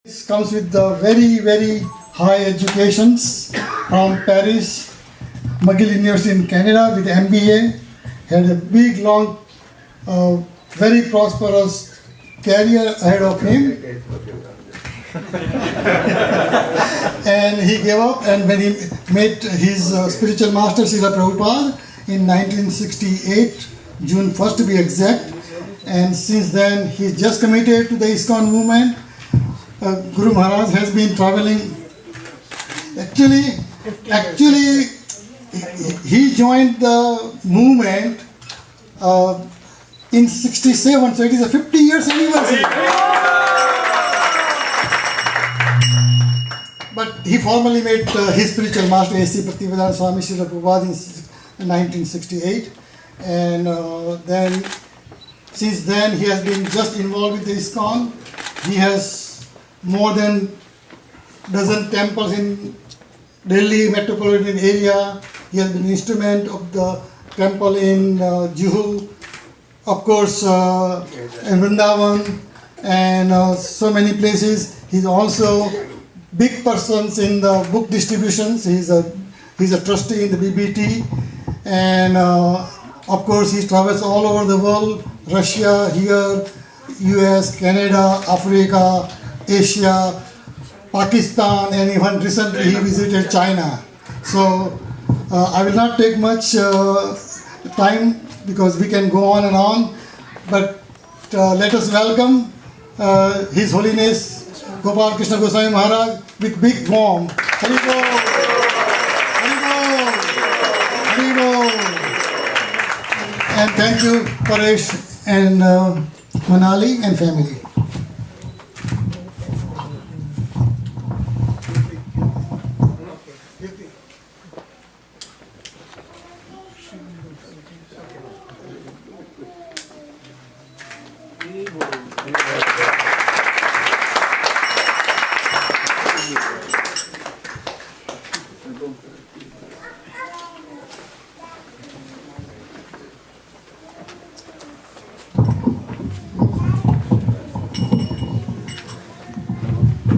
This comes with the very, very high educations from Paris, McGill University in Canada with MBA. Had a big, long, very prosperous career ahead of him. And he gave up, and when he met his spiritual master Srila Prabhupada in 1968, June 1st to be exact, and since then he just committed to the ISKCON movement. Guru Maharaj has been traveling. Actually, he joined the movement in 67, so it is a 50 years anniversary. But he formally met his spiritual master A.C. Bhaktivedanta Swami Srila Prabhupada in 1968, and then since then he has been just involved with the ISKCON. He has more than dozen temples in Delhi metropolitan area. He has been instrument of the temple in Juhu, of course, in Vrindavan, and so many places. He's also big persons in the book distributions. He's a trustee in the BBT, and of course he travels all over the world: Russia, here, US, Canada, Africa, Asia, Pakistan, and even recently he visited China. So I will not take much time because we can go on and on, but let us welcome His Holiness Gopal Krishna Goswami Maharaj with big warm. Hari Bol, Hari Bol, Hari Bol. And thank you, Paresh and Manali and family.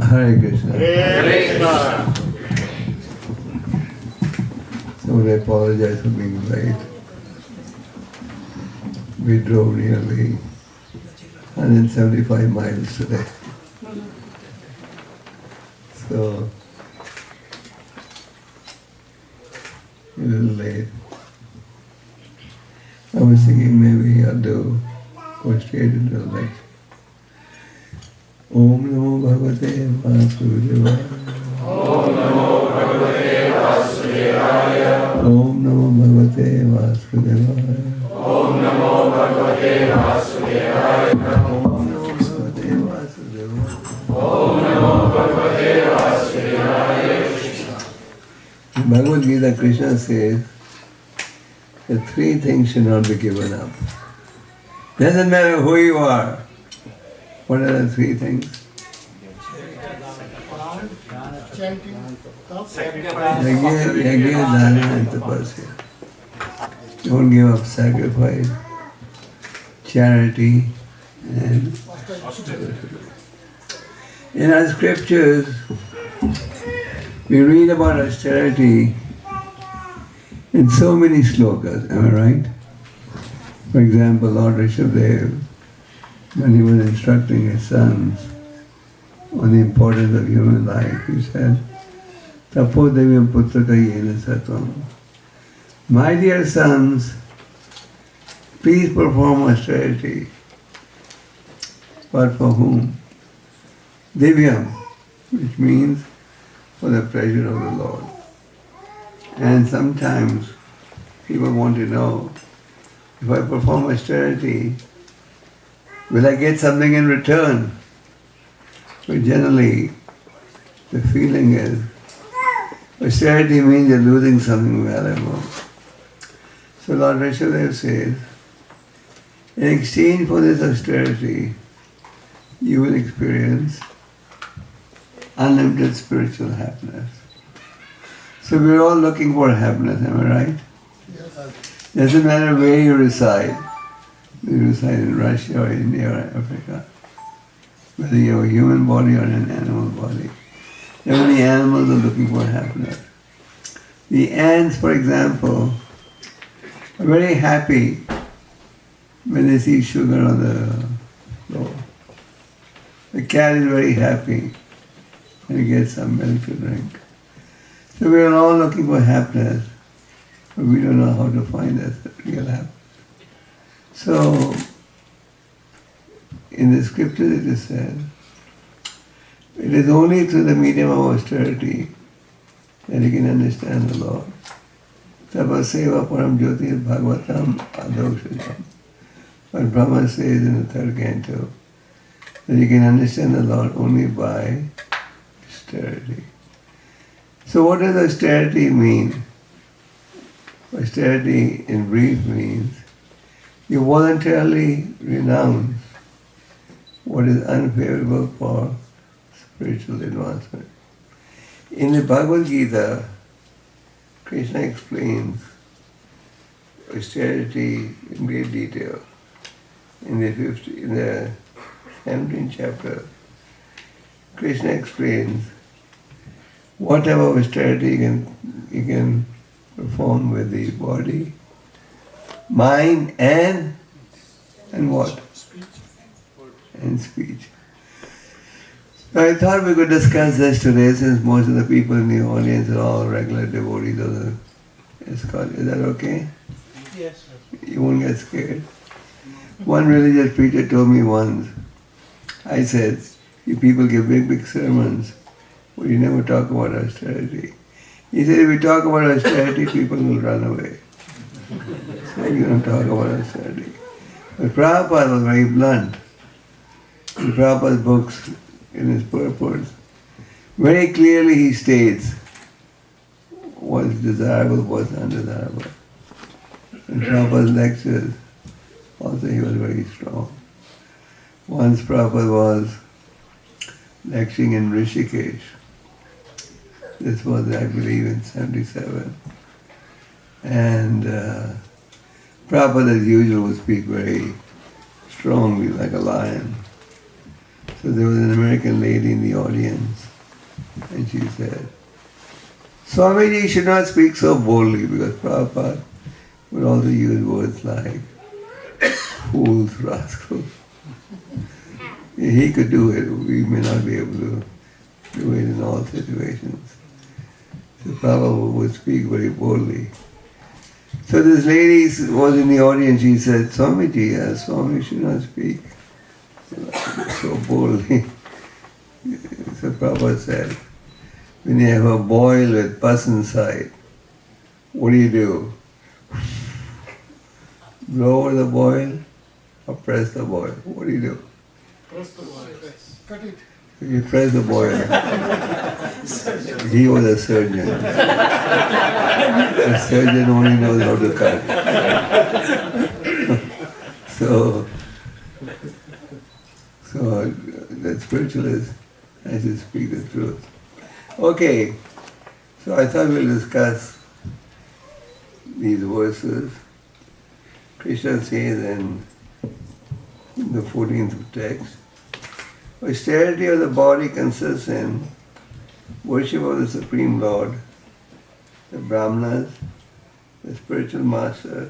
Hare Krishna. Hare Krishna. So I apologize for being late. We drove nearly 175 miles today. So, a little late. I was thinking maybe I'll do go straight into the lecture. Om Namo Bhagavate Vasudevaya. Om Namo Bhagavate Vasudevaya. Om Namo Bhagavate Vasudevaya. Om Namo Bhagavate Vasudevaya. Om Namo Bhagavate Vasudevaya. Om Namo Bhagavate Vasudevaya. In Bhagavad Gita, Krishna says that three things should not be given up. Doesn't matter who you are. What are the three things? Yajna, dana, and tapasya. Don't give up sacrifice, charity, and in our scriptures we read about austerity in so many slokas, am I right? For example, Lord Rishabdev, when he was instructing his sons on the importance of human life, he said, Tapo Devyam Putraka Yena Satvam. My dear sons, please perform austerity. But for whom? Divyam, which means for the pleasure of the Lord. And sometimes people want to know, if I perform austerity, will I get something in return? But generally, the feeling is, austerity means you're losing something valuable. So Lord Rishabdev says, in exchange for this austerity, you will experience unlimited spiritual happiness. So we're all looking for happiness, am I right? Yes. Doesn't matter where you reside. You reside in Russia or India or Africa. whether you have a human body or an animal body. Many animals are looking for happiness. The ants, for example, are very happy when they see sugar on the floor. The cat is very happy when he gets some milk to drink. So we are all looking for happiness, but we don't know how to find that real happiness. So, in the scripture it is said, it is only through the medium of austerity that you can understand the Lord. Tapaseva param jyotir bhagavatam adokshajam. But Brahma says in the third canto that you can understand the Lord only by austerity. So what does austerity mean? Austerity in brief means you voluntarily renounce what is unfavorable for spiritual advancement. In the Bhagavad Gita, Krishna explains austerity in great detail. In the 17th chapter, Krishna explains what type of austerity you can perform with the body, mind, and what? And speech. So I thought we could discuss this today, since most of the people in the audience are all regular devotees of the ISKCON. Is that okay? Yes, sir. You won't get scared. One religious preacher told me once, I said, you people give big sermons, but you never talk about austerity. He said, if we talk about austerity, people will run away. So you don't talk about austerity. But Prabhupada was very blunt. In Prabhupada's books, in his purports, very clearly he states what's desirable, what's undesirable. In Prabhupada's lectures, also he was very strong. Once Prabhupada was lecturing in Rishikesh. This was, I believe, in 77. And Prabhupada, as usual, would speak very strongly, like a lion. So there was an American lady in the audience, and she said, Swamiji should not speak so boldly, because Prabhupada would also use words like fools, rascals. He could do it. We may not be able to do it in all situations. So Prabhupada would speak very boldly. So this lady was in the audience. She said, Swamiji, Swami should not speak so boldly. So Prabhupada said, when you have a boil with pus inside, what do? Blow over the boil or press the boil? What do? Press the boil. Cut it. You press the boil. He was a surgeon. A surgeon only knows how to cut. So the spiritualist has to speak the truth. Okay, so I thought we'll discuss these verses. Krishna says in the 14th text, austerity of the body consists in worship of the Supreme Lord, the Brahmanas, the spiritual master,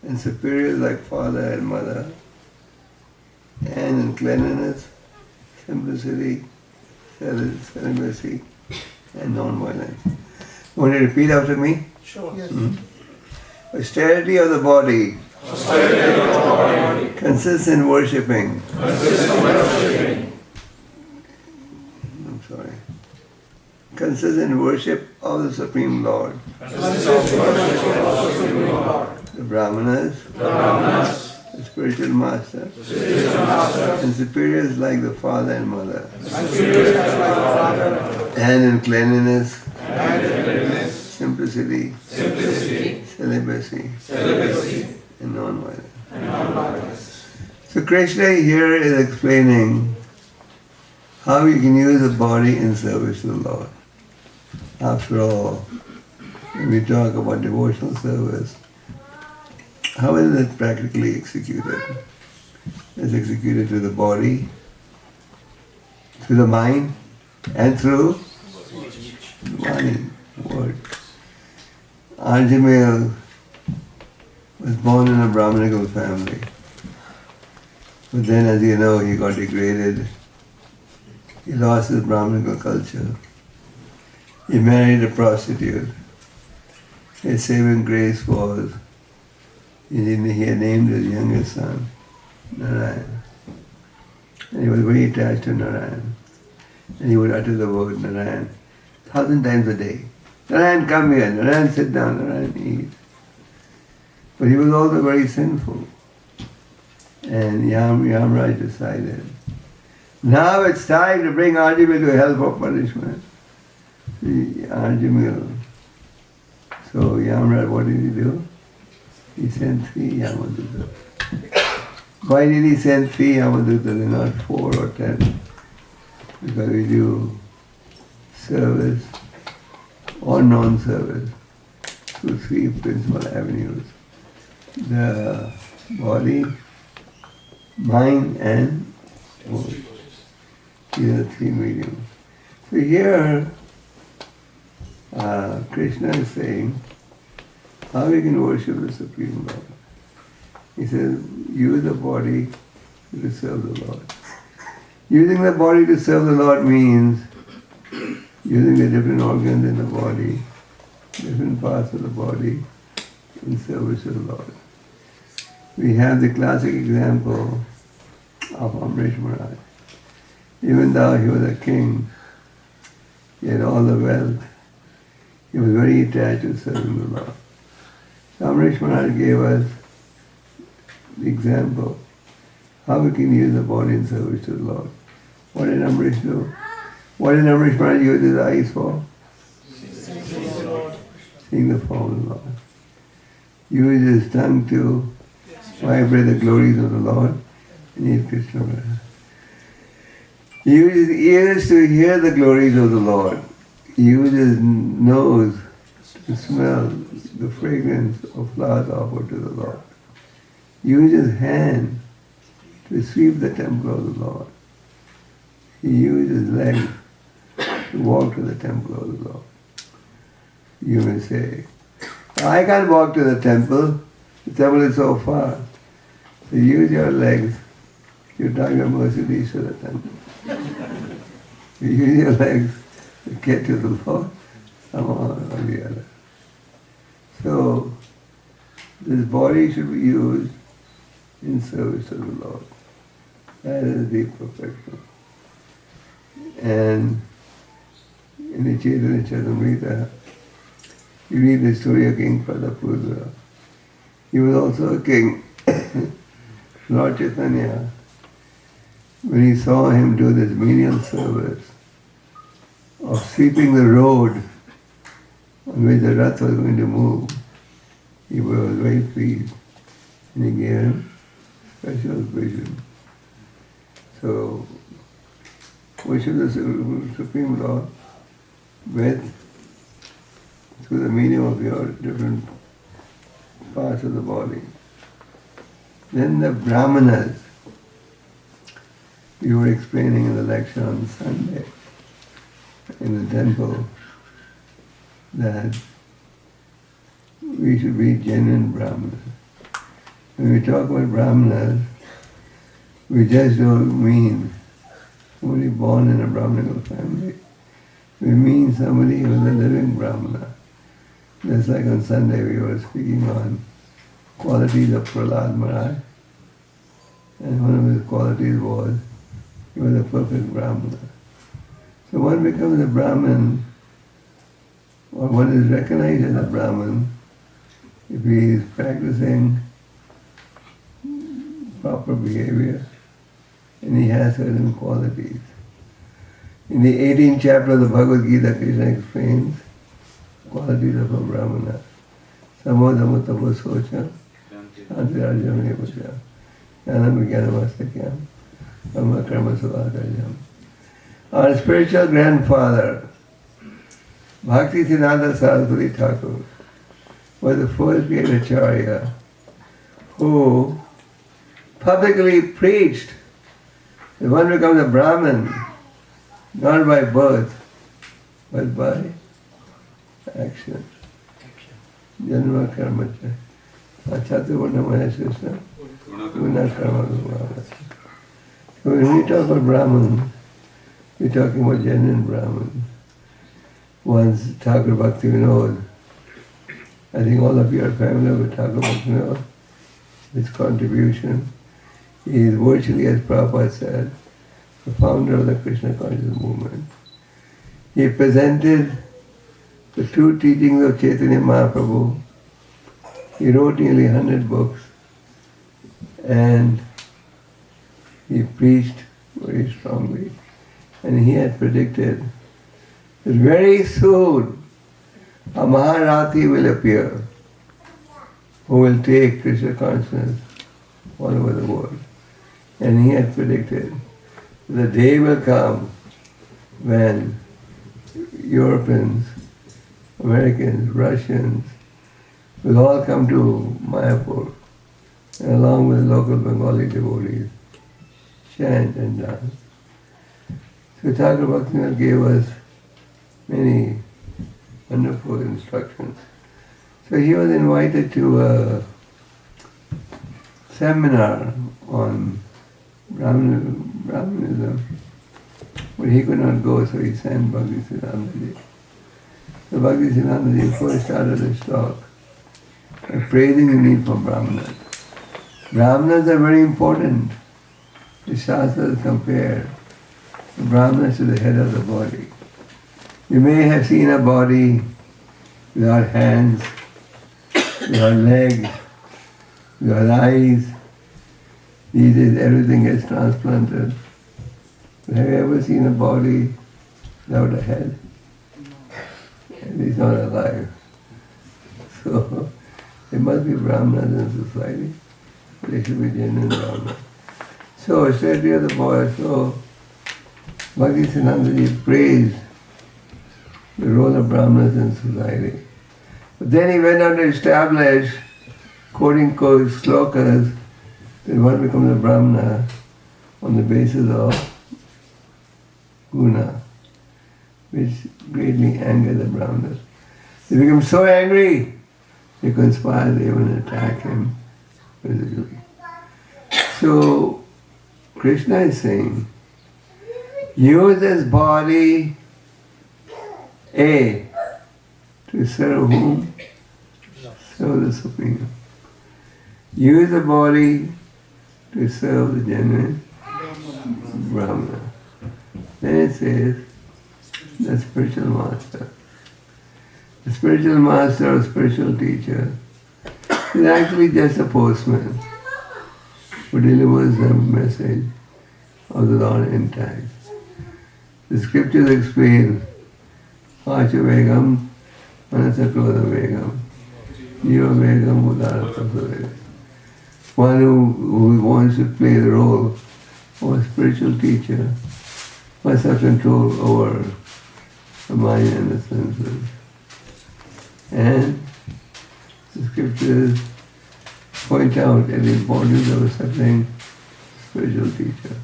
and superiors like father and mother, and in cleanliness, simplicity, celibacy, and non-violence. Want to repeat after me? Sure. Yes. Austerity of the body Austerity of the body consists in worshipping. consists in worshiping Consists in worship of the Supreme Lord, consists in worship of the Supreme Lord, the Brahmanas, the Brahmanas, the spiritual master, the spiritual master, and superiors like the father and mother, and superiors like the Father and Mother, and in cleanliness, and in cleanliness, simplicity, simplicity, celibacy, celibacy, and non-violence. and non-violence. So Krishna here is explaining how you can use the body in service to the Lord. After all, when we talk about devotional service, how is it practically executed? It's executed through the body, through the mind and through Vani, word. Arjamil was born in a Brahmanical family. But then, as you know, he got degraded. He lost his Brahmanical culture. He married a prostitute. His saving grace was he had named his youngest son Narayan. And he was very attached to Narayan. And he would utter the word Narayan 1,000 times a day. Narayan, come here. Narayan, sit down. Narayan, eat. But he was also very sinful. And Yamraj decided, now it's time to bring Arjamil to hell for punishment. Arjamil. So Yamraj, what did he do? He sent 3 Yamadutas. Why did he send 3 Yamadutas and not 4 or 10? Because we do service or non-service through 3 principal avenues. The body, mind and soul. These are the 3 mediums. So here, Krishna is saying how we can worship the Supreme Lord. He says, use the body to serve the Lord. Using the body to serve the Lord means using the different organs in the body, different parts of the body in service of the Lord. We have the classic example of Amrish Maharaj. Even though he was a king, he had all the wealth, he was very attached to serving the Lord. So Amrish Maharaj gave us the example how we can use the body in service to the Lord. What did Amrish do? What did Amrish Maharaj use his eyes for? Seeing the form of the Lord. Use his tongue to vibrate the glories of the Lord and eat Krishna. He used his ears to hear the glories of the Lord. He used his nose to smell the fragrance of flowers offered to the Lord. He used his hand to sweep the temple of the Lord. He used his legs to walk to the temple of the Lord. You may say, I can't walk to the temple is so far. So use your legs. You drive your Mercedes to the temple. You use your legs to get to the Lord, somehow or the other. So, this body should be used in service of the Lord. That is the perfection. And in the Chaitanya Charitamrita, you read the story of King Pradapudra. He was also a king. Lord Chaitanya, when he saw him do this menial service of sweeping the road on which the Rath was going to move, he was very pleased. And he gave him special vision. So, worship the Supreme Lord through the medium of your different parts of the body. Then the Brahmanas, we were explaining in the lecture on Sunday in the temple that we should be genuine Brahmanas. When we talk about Brahmanas, we just don't mean somebody born in a Brahmanical family. We mean somebody who is a living Brahmana. Just like on Sunday we were speaking on qualities of Prahlad Maharaj. And one of his qualities was he was a perfect Brahmana. So one becomes a Brahmin, or one is recognized as a Brahmin if he is practicing proper behavior and he has certain qualities. In the 18th chapter of the Bhagavad Gita, Krishna explains qualities of a Brahmana. Samodhamatapo socha, antirajamne puja, jnanam vijnanamastakya, karma karma suvadajam. Our spiritual grandfather, Bhakti Siddhanta Saraswati Thakur, was the first great Acharya who publicly preached that one becomes a Brahmin not by birth, but by action. Janma karma cha. Chaturvarna Maheshwara. Guna karma Gopal. So when we talk about Brahman, we're talking about genuine Brahman. Once Thakur Bhakti Vinod, I think all of you are familiar with Thakur Bhakti Vinod, his contribution. He is virtually, as Prabhupada said, the founder of the Krishna consciousness movement. He presented the true teachings of Chaitanya Mahaprabhu. He wrote nearly 100 books and he preached very strongly. And he had predicted that very soon a Maharathi will appear who will take Krishna consciousness all over the world. And he had predicted the day will come when Europeans, Americans, Russians will all come to Mayapur and along with local Bengali devotees chant and dance. So Thakur Bhaktivinoda gave us many wonderful instructions. So he was invited to a seminar on Brahmanism, but he could not go, so he sent Bhaktisiddhantaji. So Bhaktisiddhantaji first started his talk by praising the need for Brahmanas. Brahmanas are very important. The Shastras compare the Brahmanas to the head of the body. You may have seen a body without hands, without legs, without eyes. These days everything gets transplanted. But have you ever seen a body without a head? And he's not alive. So there must be Brahmanas in society. They should be genuine Brahmanas. So straight to the boy, so Bhaktisiddhantaji praised the role of Brahmanas in society. But then he went on to establish, quoting slokas, that one becomes a Brahmana on the basis of guna, which greatly angered the Brahmanas. They became so angry, they conspired to even attack him physically. So Krishna is saying, use this body, A, to serve whom? Serve the Supreme. Use the body to serve the genuine Brahmana. Then it says, the spiritual master. The spiritual master or spiritual teacher is actually just a postman who delivers the message of the Lord intact. The scriptures explain, Pacha Vegam, Manasakroda Vegam, Jiva Vegam, Udarata Vegam. One who wants to play the role of a spiritual teacher must have control over the mind and the senses. And the scriptures point out the importance of such a spiritual teacher.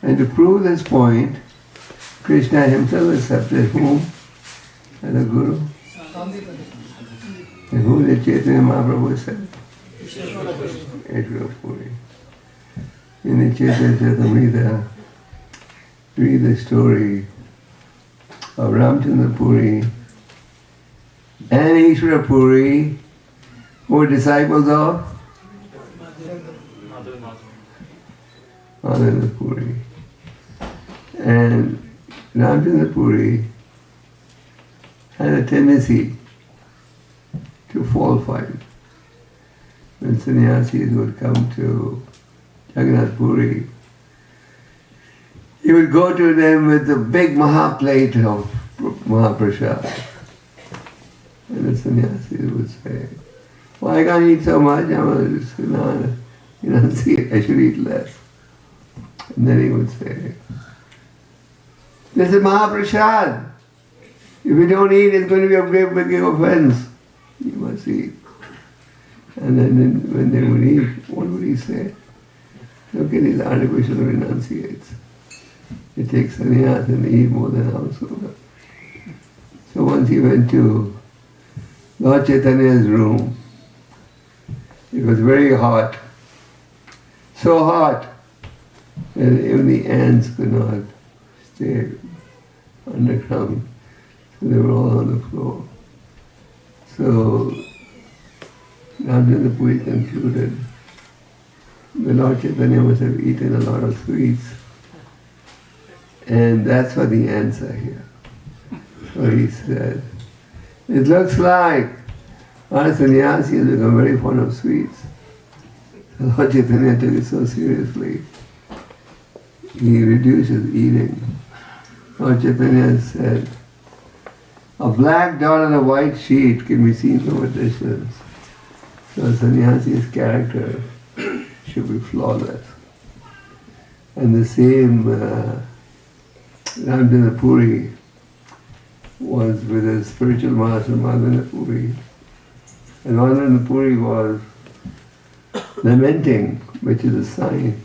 And to prove this point, Krishna himself accepted whom? As a guru. And who did Chaitanya Mahaprabhu said? Ishvara Puri. In the Chaitanya Charitamrita, read the story of Ramchandra Puri and Ishvara Puri, who were disciples of Ananda Puri. And Ramchandra Puri had a tendency to fall fight. When sannyasis would come to Jagannath Puri, he would go to them with a big mahaplate of Mahaprasad. And the sannyasis would say, well, I can't eat so much, I should eat less. And then he would say, this is Mahaprasad. If you don't eat, it's going to be a great big offense. You must eat. And then when they would eat, what would he say? Look at these artificial renunciates. he takes sannyas and eat more than householder. So once he went to Lord Chaitanya's room. It was very hot, so hot that even the ants could not stay underground, so they were all on the floor. So Ramchandra Puri concluded the Lord Chaitanya must have eaten a lot of sweets, and that's why the ants are here. So he said, it looks like our sannyasi has become very fond of sweets. So Lord Chaitanya took it so seriously. He reduced his eating. Lord Chaitanya said, a black dot on a white sheet can be seen from a distance. So a sannyasi's character should be flawless. And the same Ramchandra Puri was with his spiritual master Madhavendra Puri. And Madhavendra Puri was lamenting, which is a sign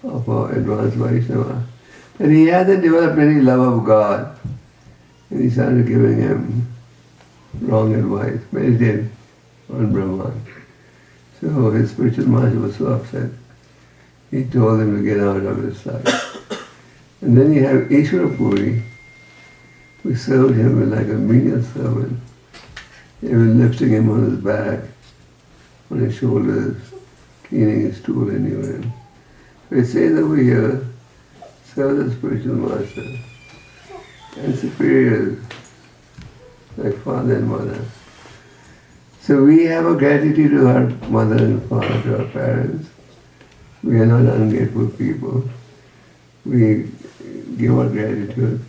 of our advanced Vaishnava, that he hasn't developed any love of God. And he started giving him wrong advice, meditate on Brahman. So his spiritual master was so upset, he told him to get out of his sight. And then you have Ishwara Puri, who served him like a menial servant. He was lifting him on his back, on his shoulders, cleaning his stool and urine. So it says over here, serve the spiritual master and superiors like father and mother. So we have a gratitude to our mother and father, to our parents. We are not ungrateful people. We give our gratitude.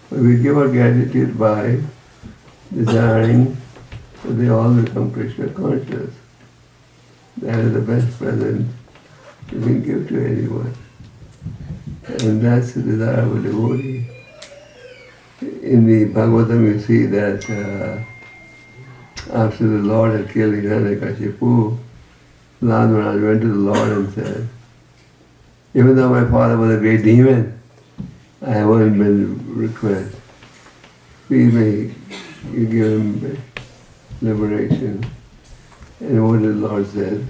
But we give our gratitude by desiring that they all become Krishna conscious. That is the best present you can give to anyone. And that's the desire of a devotee. In the Bhagavatam you see that after the Lord had killed Hiranyakashipu, Lord Maharaj went to the Lord and said, even though my father was a great demon, I have one request. Please may you give him liberation. And what did the Lord said?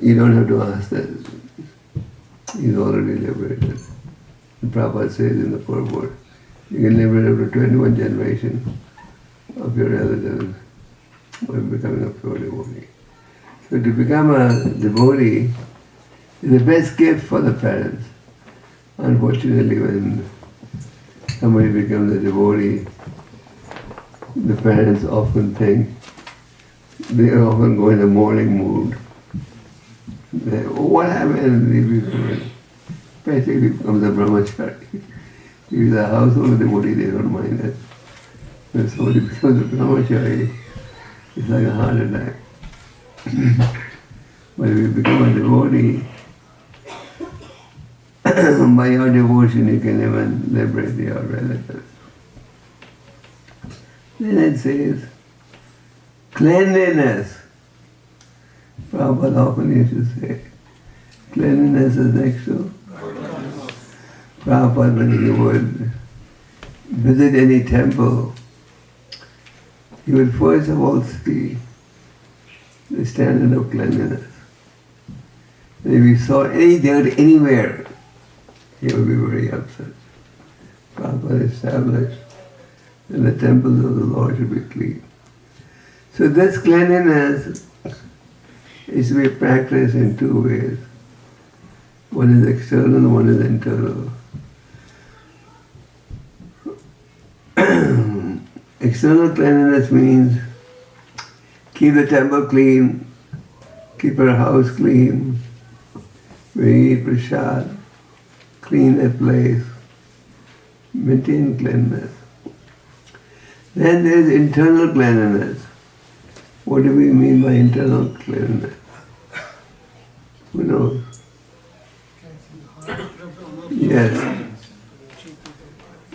You don't have to ask that. He's already liberated. And Prabhupada says in the purport, you can liberate up to 21 generations of your relatives by becoming a pure devotee. So to become a devotee is the best gift for the parents. Unfortunately, when somebody becomes a devotee, the parents often think they often go in a mourning mood. They, oh, what happened? Basically becomes a brahmachari. If he's a household devotee, they don't mind it. When somebody becomes a brahmachari, it's like a heart attack. But if you become a devotee, by your devotion you can even liberate your relatives. Then it says, cleanliness. Prabhupada often used to say, cleanliness is next to. Prabhupada, when he would visit any temple, he would first of all see the standard of cleanliness. And if he saw any dirt anywhere, he would be very upset. Prabhupada established that the temples of the Lord should be clean. So this cleanliness is to be practiced in two ways. One is external and one is internal. External cleanliness means keep the temple clean, keep our house clean, we eat prasad, clean the place, maintain cleanliness. Then there is internal cleanliness. What do we mean by internal cleanliness? Who knows? Yes.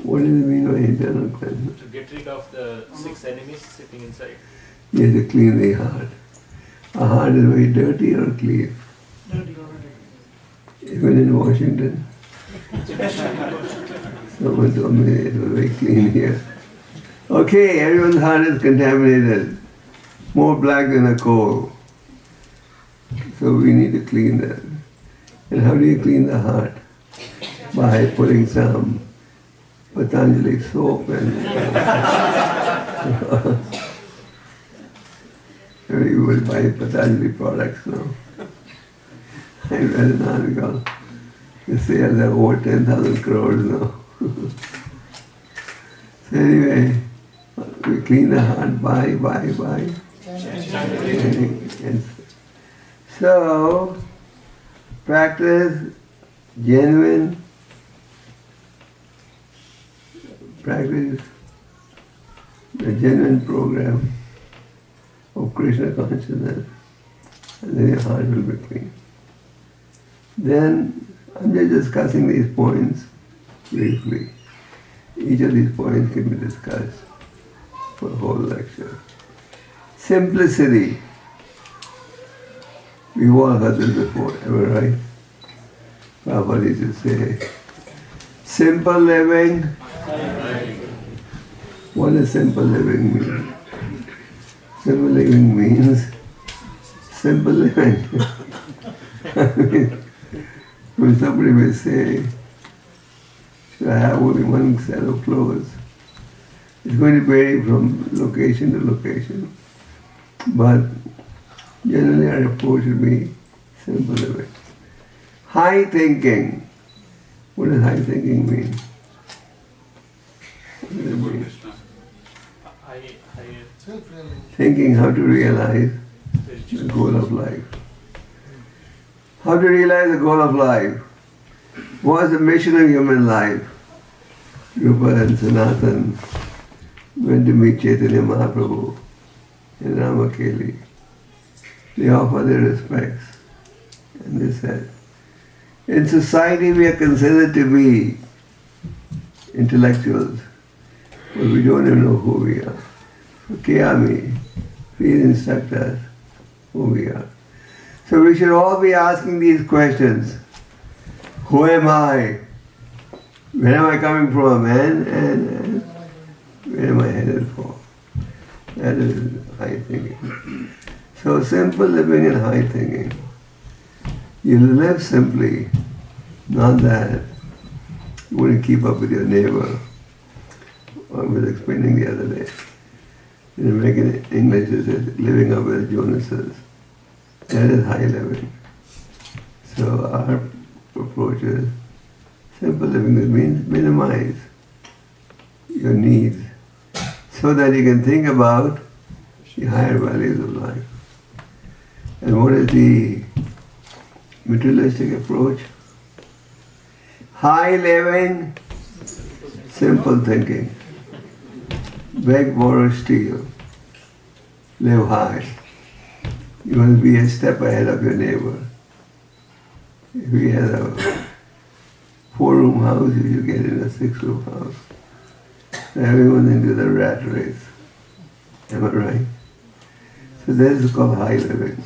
What does it mean by internal cleanliness? To get rid of the 6 enemies sitting inside. Yes, to clean the heart. Our heart is very dirty or clean? Even in Washington. Someone told me it was very clean here. Okay, everyone's heart is contaminated. More black than a coal. So we need to clean that. And how do you clean the heart? By putting some Patanjali soap and everybody buy Patanjali products now. I read an article. They say they have over 10,000 crores now. So anyway, we clean the heart by. And so, practice genuine, practice the genuine program of Krishna consciousness, and then your heart will be clean. Then, I'm just discussing these points briefly. Each of these points can be discussed for a whole lecture. Simplicity. We've all heard this before, am I right? Prabhupada used to say, simple living. What does simple living mean? Simple living means simple living. I mean, when somebody may say, should I have only one set of clothes? It's going to vary from location to location. But generally our approach would be simple living. High thinking. What does high thinking mean? What does it mean? Thinking how to realize the goal of life. How to realize the goal of life. What is the mission of human life? Rupa and Sanatan went to meet Chaitanya Mahaprabhu in Ramakeli. They offer their respects. And they said, in society we are considered to be intellectuals, but we don't even know who we are. So Kiyami, please instruct us who we are. So we should all be asking these questions. Who am I? Where am I coming from? And where am I headed for? That is high thinking. So simple living and high thinking. You live simply, not that you want to keep up with your neighbor. I was explaining the other day. In American English it says living up with Jonases. That is high living. So our approach is simple living. That means minimize your needs so that you can think about the higher values of life. And what is the materialistic approach? High living, simple thinking. Beg, borrow, steal. Live high. You must be a step ahead of your neighbor. If he has a 4-room house, you get in a 6-room house. So everyone's into the rat race. Am I right? So this is called high living.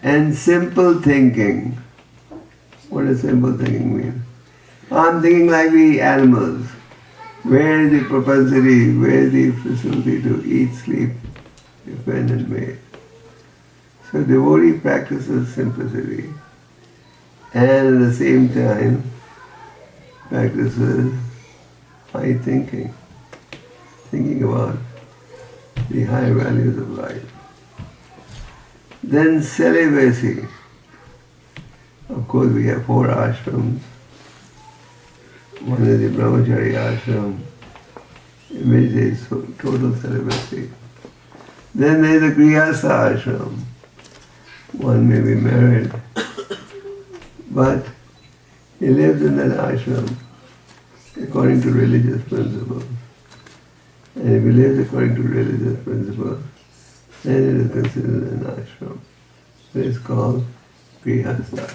And simple thinking. What does simple thinking mean? I'm thinking like the animals. Where is the propensity, where is the facility to eat, sleep, defend and mate? So devotee practices simplicity and at the same time practices high thinking, thinking about the high values of life. Then celibacy. Of course we have 4 ashrams. One is the brahmachari ashram, in which there is total celibacy. Then there is the grihastha ashram. One may be married, but he lives in that ashram according to religious principles. And if he lives according to religious principles, then it is considered an ashram. So it's called grihastha.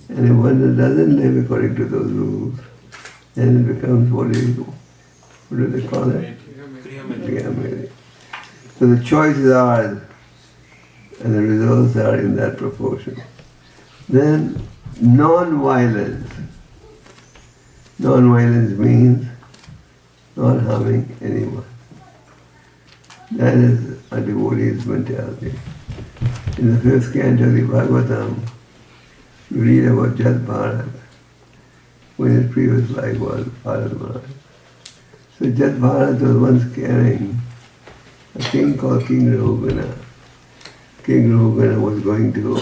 And if one doesn't live according to those rules, then it becomes what do they call it? Grihamedi. So the choice is ours. and the results are in that proportion. Then non-violence. Non-violence means not harming anyone. That is a devotee's mentality. In the 5th canto of the Bhagavatam, you read about Jat Bharat, when his previous life was Bharat Maharaj. So Jat Bharat was once carrying a king called King Rahugana. King Rahugana was going to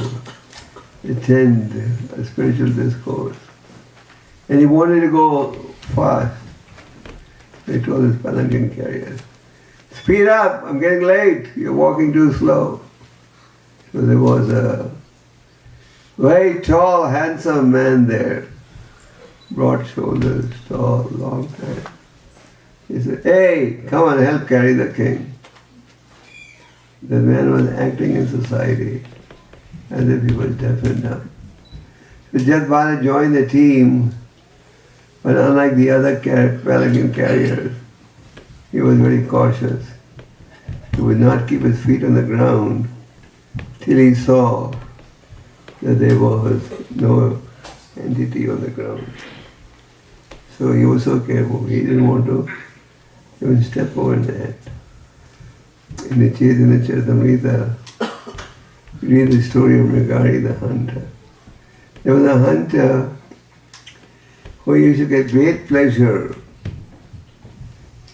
attend a spiritual discourse. And he wanted to go fast. They told his palanquin carrier, "Speed up, I'm getting late, you're walking too slow." So there was a very tall, handsome man there, broad shoulders, tall, long time. He said, "Hey, come on, help carry the king." The man was acting in society as if he was deaf and dumb. So Jat Bharat joined the team, but unlike the other palanquin carriers, he was very cautious. He would not keep his feet on the ground till he saw that there was no entity on the ground. So he was so careful. He didn't want to even step over that. In the Charitamrita, you read the story of Mrigari the hunter. There was a hunter who used to get great pleasure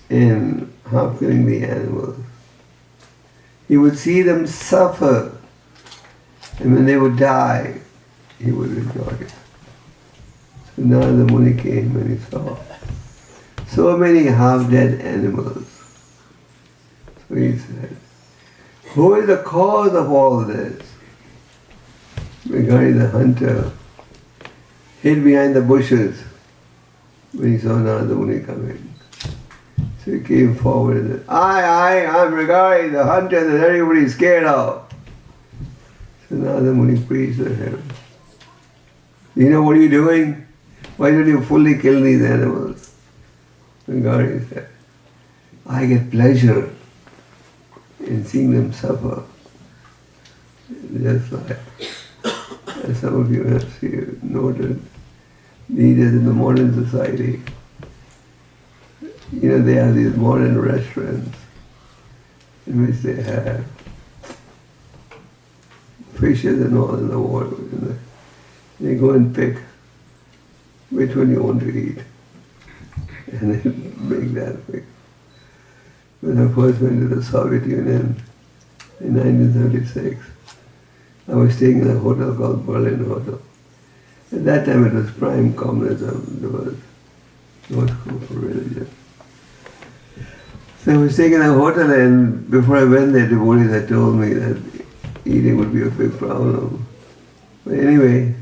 in killing the animals. He would see them suffer, and when they would die, he would rejoice. So Narada Muni came and he saw so many half-dead animals. So he said, "Who is the cause of all this?" Mrigari the hunter hid behind the bushes when he saw Narada Muni coming. So he came forward and said, I'm Mrigari the hunter that everybody's scared of." So Narada Muni preached to him, "You know what are you doing? Why don't you fully kill these animals?" Mrigari said, "I get pleasure in seeing them suffer." Just like, as some of you have noted, leaders in the modern society, they have these modern restaurants in which they have fishes and all in the water. They go and pick which one you want to eat, and they make that pick. When I first went to the Soviet Union in 1976, I was staying in a hotel called Berlin Hotel. At that time it was prime communism. There was no school for religion. So I was staying in a hotel, and before I went there, devotees had told me that eating would be a big problem. But anyway,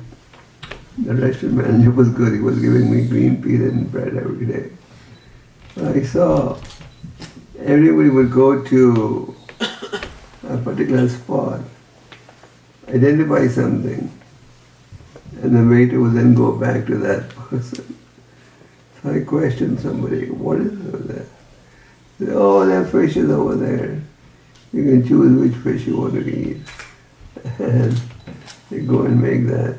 the restaurant manager was good. He was giving me green pea and bread every day. I saw everybody would go to a particular spot, identify something, and the waiter would then go back to that person. So I questioned somebody, "What is over there?" They said, "Oh, that fish is over there. You can choose which fish you want to eat." And they go and make that.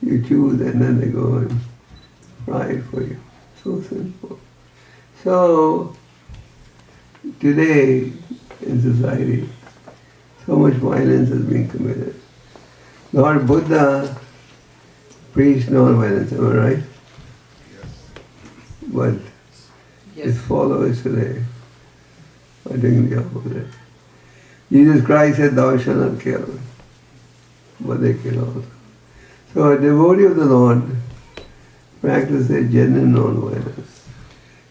You choose, and then they go and fry it for you. So simple. So today in society, so much violence has been committed. Lord Buddha preached non-violence, am I right? But his followers today are doing the opposite. Jesus Christ said, "Thou shalt not kill," but they kill also. So a devotee of the Lord practices a genuine non-violence.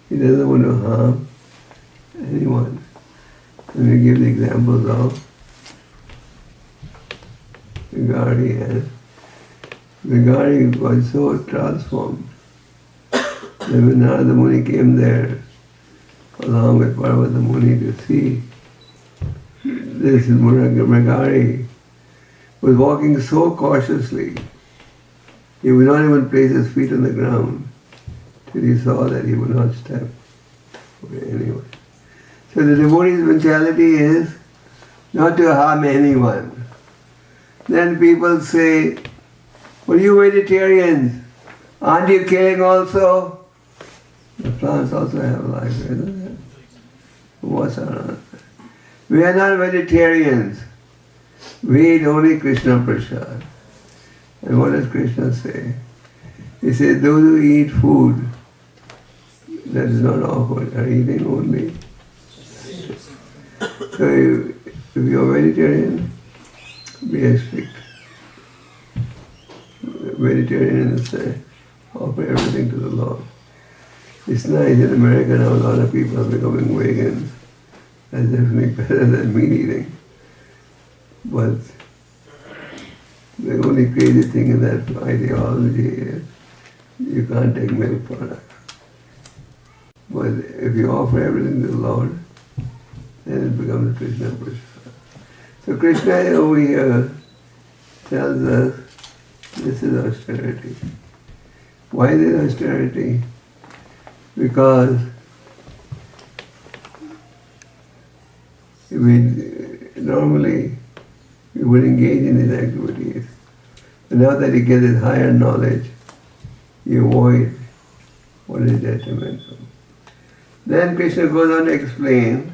He doesn't want to harm anyone. And we give the examples of Mrigari, and Mrigari was so transformed that when Narada Muni came there along with Parvata Muni to see this, Mrigari was walking so cautiously, he would not even place his feet on the ground till he saw that he would not step anyway. So the devotee's mentality is not to harm anyone. Then people say, well, you vegetarians, aren't you killing also? The plants also have life, isn't it? What's our answer? We are not vegetarians. We eat only Krishna Prasad. And what does Krishna say? He says, those who eat food that is not offered are eating only. So if you're vegetarian, be strict. Vegetarians say, offer everything to the Lord. It's nice in America now, a lot of people are becoming vegans. That's definitely better than meat eating. But the only crazy thing in that ideology is you can't take milk products. But if you offer everything to the Lord, then it becomes Krishna Prasad. So Krishna over here tells us this is austerity. Why is it austerity? Because normally we would engage in these activities. But now that you get this higher knowledge, you avoid what is detrimental. Then Krishna goes on to explain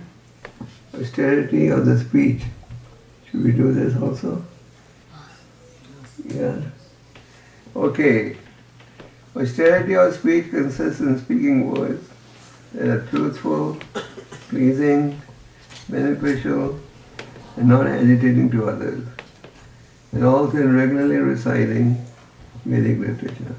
austerity of the speech. Should we do this also? Yeah. Okay. Austerity of speech consists in speaking words that are truthful, pleasing, beneficial, and not agitating to others, and also in regularly reciting Vedic literature.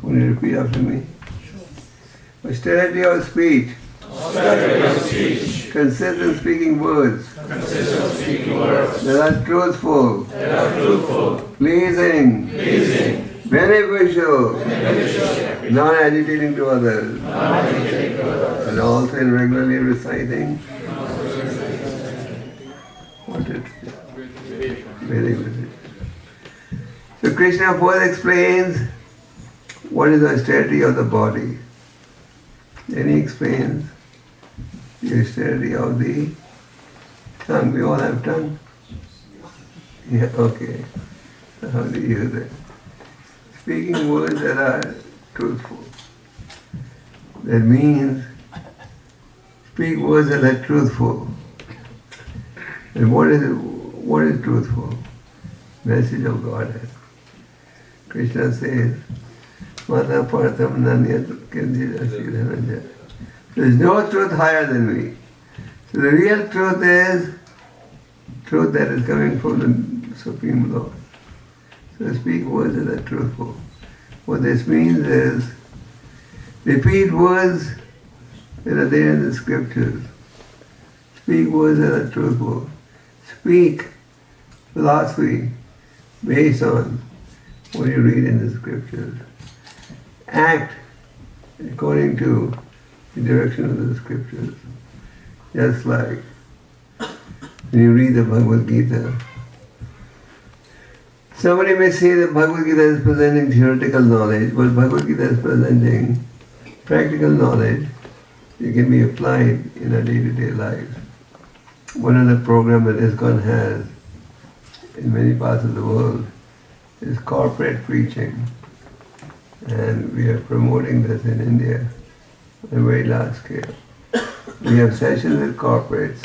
Will you repeat after me? Sure. Austerity of speech. Austerity of speech. Consists in speaking words. Consists of speaking words. That are truthful. That are truthful. Pleasing. Pleasing. Beneficial. Beneficial. Not agitating to others. Not agitating to others. And also in regularly reciting. What is it? Vedic literature. So Krishna first explains what is the austerity of the body. Then he explains the austerity of the tongue. We all have tongue? Yeah, okay. So how do you use it? Speaking words that are truthful. That means speak words that are truthful. And what is truthful? Message of Godhead. Krishna says, Mata Partham Nanyat Kinjit Asidhanajaya. There is no truth higher than me. So the real truth is truth that is coming from the Supreme Lord. So speak words that are truthful. What this means is repeat words that are there in the scriptures. Speak words that are truthful. Speak philosophy based on what you read in the scriptures. Act according to the direction of the scriptures. Just like when you read the Bhagavad Gita, somebody may say that Bhagavad Gita is presenting theoretical knowledge, but Bhagavad Gita is presenting practical knowledge that can be applied in our day-to-day lives. One of the programs that ISKCON has in many parts of the world is corporate preaching. And we are promoting this in India on a very large scale. We have sessions with corporates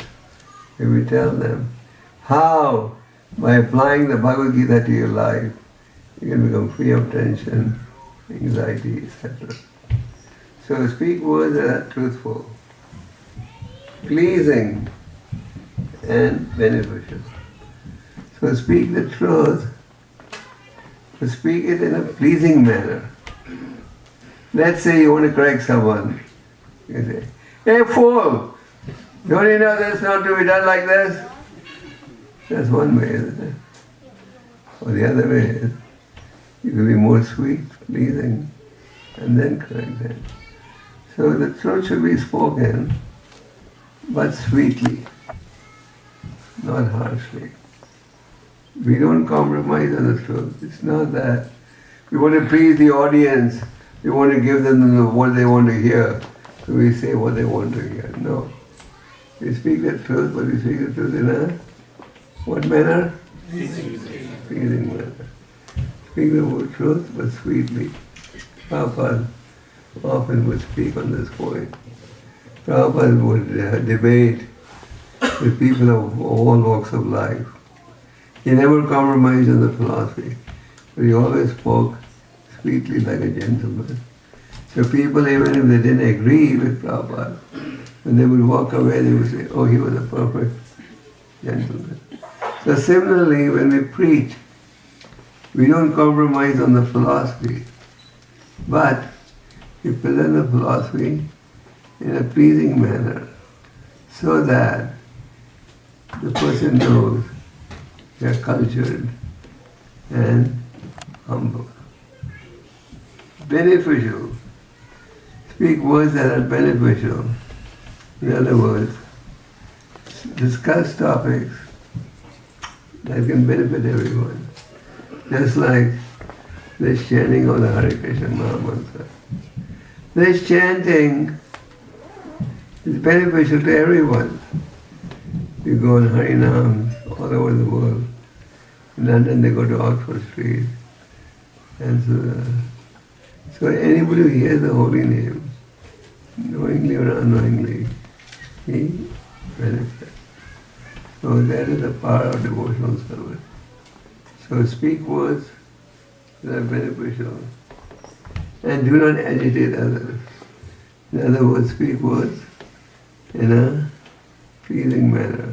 where we tell them how, by applying the Bhagavad Gita to your life, you can become free of tension, anxiety, etc. So speak words that are truthful, pleasing, and beneficial. So speak the truth, but speak it in a pleasing manner. Let's say you want to correct someone. You say, hey fool, don't you know this not to be done like this? That's one way, isn't it? Or the other way is, you can be more sweet, pleasing, and then correct them. So the truth should be spoken, but sweetly, not harshly. We don't compromise on the truth. It's not that we want to please the audience, we want to give them what they want to hear, so we say what they want to hear. No. We speak the truth, but we speak the truth in a What manner? Pleasing manner. Speak the word truth, but sweetly. Prabhupada often would speak on this point. Prabhupada would debate with people of all walks of life. He never compromised on the philosophy, but he always spoke sweetly like a gentleman. So people, even if they didn't agree with Prabhupada, when they would walk away, they would say, oh, he was a perfect gentleman. So similarly, when we preach, we don't compromise on the philosophy, but we present the philosophy in a pleasing manner so that the person knows they are cultured and humble. Beneficial. Speak words that are beneficial. In other words, discuss topics that can benefit everyone. Just like this chanting of the Hare Krishna Mahamantra. This chanting is beneficial to everyone. You go on Harinam all over the world. In London they go to Oxford Street. And so anybody who hears the holy name, knowingly or unknowingly, he benefits. So that is the power of devotional service. So speak words that are beneficial and do not agitate others. In other words, speak words in a pleasing manner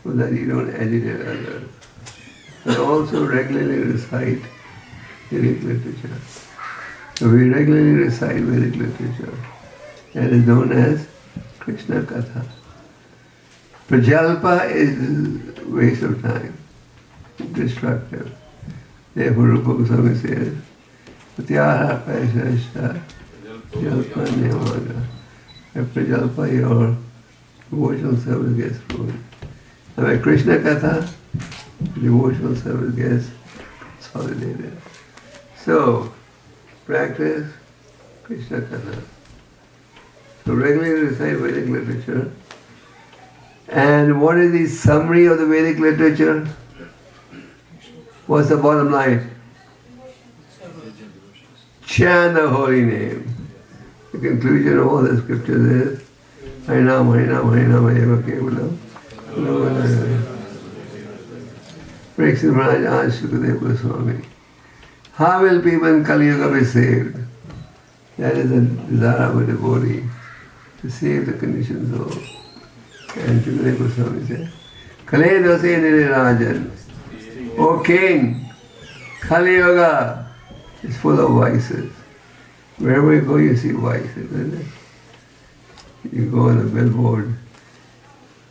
so that you don't agitate others. And also regularly recite Vedic literature. So we regularly recite Vedic literature. That is known as Krishna Katha. Prajalpa is a waste of time, destructive. Therefore Rupa Goswami says, Pratyahara Paishashta Jalpa Niyamaga. By Prajalpa your devotional service gets ruined. And by Krishna Katha, devotional service gets consolidated. So, practice Krishna Katha. So regularly recite Vedic literature. And what is the summary of the Vedic literature? What's the bottom line? Chant the holy name. The conclusion of all the scriptures is Harinam, Harinam, Harinam, Eva Kevalam. Breaks the Raj Aj Sukadeva Goswami. How will people in Kali Yuga be saved? That is the desire of a devotee, to save the conditioned soul. And Sukadeva Goswami said, Kale dose nirirajan. O king, Kali Yuga is full of vices. Wherever you go, you see vices, isn't it? You go on a billboard,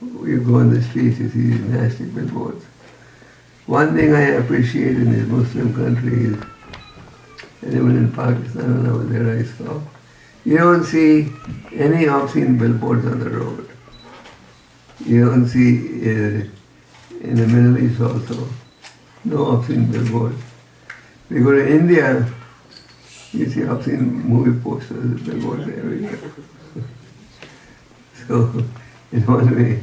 you go on the streets, you see these nasty billboards. One thing I appreciate in these Muslim countries, and even in Pakistan when I was there I saw, you don't see any obscene billboards on the road. You don't see in the Middle East also, no obscene billboards. You go to India, you see obscene movie posters, billboards everywhere. So, in one way,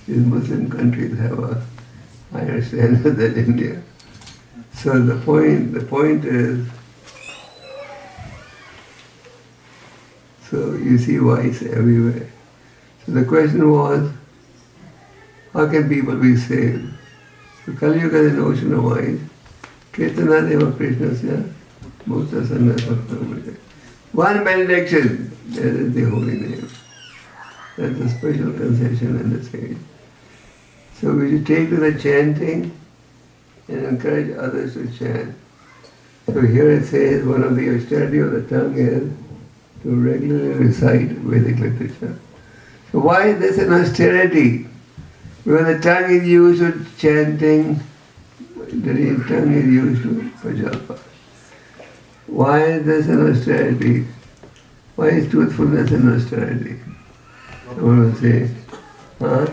these Muslim countries have a higher standard than India. So the point is, so you see vice everywhere. So the question was, how can people be saved? So Kali Yuga is an ocean of vice. Kirtana Deva Krishnasya Mukta Sangha. One benediction, that is the holy name. That's a special concession in this age. So we should take to the chanting and encourage others to chant. So here it says one of the austerity of the tongue is to regularly recite Vedic literature. So why is this an austerity? When the tongue is used to chanting, the tongue is used to prajalpa. Why is this an austerity? Why is truthfulness an austerity? Someone will say, huh?